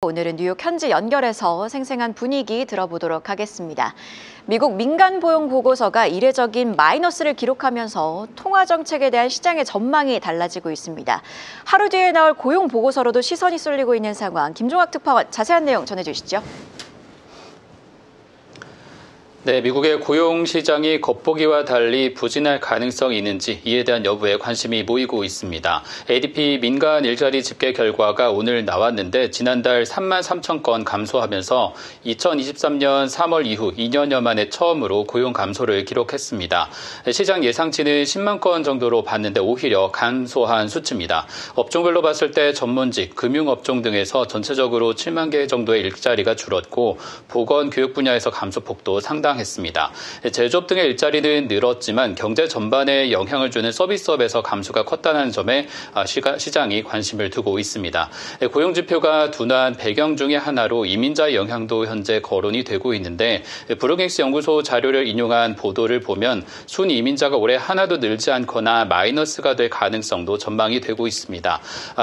오늘은 뉴욕 현지 연결해서 생생한 분위기 들어보도록 하겠습니다. 미국 민간 고용 보고서가 이례적인 마이너스를 기록하면서 통화 정책에 대한 시장의 전망이 달라지고 있습니다. 하루 뒤에 나올 고용 보고서로도 시선이 쏠리고 있는 상황. 김종학 특파원 자세한 내용 전해주시죠. 네, 미국의 고용 시장이 겉보기와 달리 부진할 가능성이 있는지 이에 대한 여부에 관심이 모이고 있습니다. ADP 민간 일자리 집계 결과가 오늘 나왔는데 지난달 3만 3천 건 감소하면서 2023년 3월 이후 2년여 만에 처음으로 고용 감소를 기록했습니다. 시장 예상치는 10만 건 정도로 봤는데 오히려 감소한 수치입니다. 업종별로 봤을 때 전문직, 금융업종 등에서 전체적으로 7만 개 정도의 일자리가 줄었고 보건, 교육 분야에서 감소폭도 상당했습니다. 제조업 등의 일자리는 늘었지만 경제 전반에 영향을 주는 서비스업에서 감소가 컸다는 점에 시장이 관심을 두고 있습니다. 고용지표가 둔화한 배경 중의 하나로 이민자의 영향도 현재 거론이 되고 있는데 브룩잉스 연구소 자료를 인용한 보도를 보면 순 이민자가 올해 하나도 늘지 않거나 마이너스가 될 가능성도 전망이 되고 있습니다.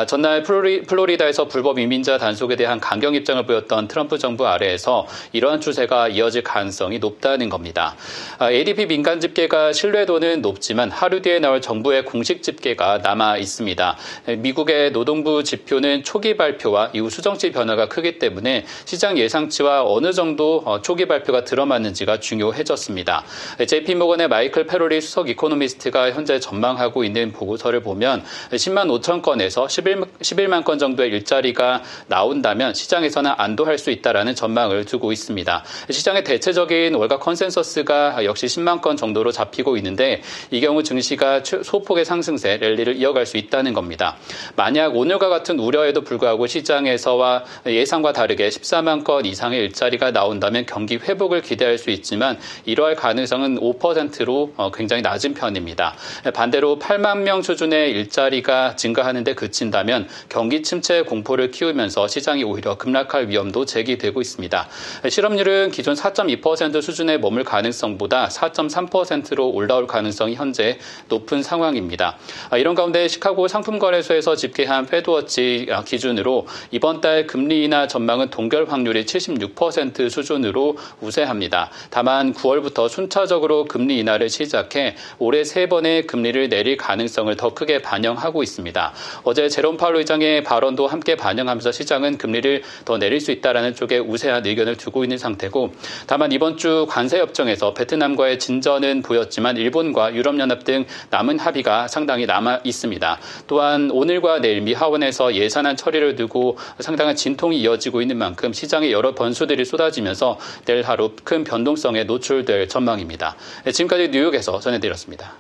전날 플로리다에서 불법 이민자 단속에 대한 강경 입장을 보였던 트럼프 정부 아래에서 이러한 추세가 이어질 가능성이 높다는 겁니다. ADP 민간 집계가 신뢰도는 높지만 하루 뒤에 나올 정부의 공식 집계가 남아 있습니다. 미국의 노동부 지표는 초기 발표와 이후 수정치 변화가 크기 때문에 시장 예상치와 어느 정도 초기 발표가 들어맞는지가 중요해졌습니다. JP모건의 마이클 페로리 수석 이코노미스트가 현재 전망하고 있는 보고서를 보면 10만 5천 건에서 11만 건 정도의 일자리가 나온다면 시장에서는 안도할 수 있다라는 전망을 두고 있습니다. 시장의 대체적인 월가 컨센서스가 역시 10만 건 정도로 잡히고 있는데 이 경우 증시가 소폭의 상승세 랠리를 이어갈 수 있다는 겁니다. 만약 오늘과 같은 우려에도 불구하고 시장에서와 예상과 다르게 14만 건 이상의 일자리가 나온다면 경기 회복을 기대할 수 있지만 이러할 가능성은 5%로 굉장히 낮은 편입니다. 반대로 8만 명 수준의 일자리가 증가하는 데 그친다면 경기 침체 공포를 키우면서 시장이 오히려 급락할 위험도 제기되고 있습니다. 실업률은 기존 4.2% 수준에 머물 가능성보다 4.3%로 올라올 가능성이 현재 높은 상황입니다. 이런 가운데 시카고 상품거래소에서 집계한 페드워치 기준으로 이번 달 금리 인하 전망은 동결 확률이 76% 수준으로 우세합니다. 다만 9월부터 순차적으로 금리 인하를 시작해 올해 3번의 금리를 내릴 가능성을 더 크게 반영하고 있습니다. 어제 제롬 파월 의장의 발언도 함께 반영하면서 시장은 금리를 더 내릴 수 있다는 쪽에 우세한 의견을 두고 있는 상태고 다만 이번 주 관세 협정에서 베트남과의 진전은 보였지만 일본과 유럽연합 등 남은 합의가 상당히 남아 있습니다. 또한 오늘과 내일 미 하원에서 예산안 처리를 두고 상당한 진통이 이어지고 있는 만큼 시장에 여러 변수들이 쏟아지면서 내일 하루 큰 변동성에 노출될 전망입니다. 지금까지 뉴욕에서 전해드렸습니다.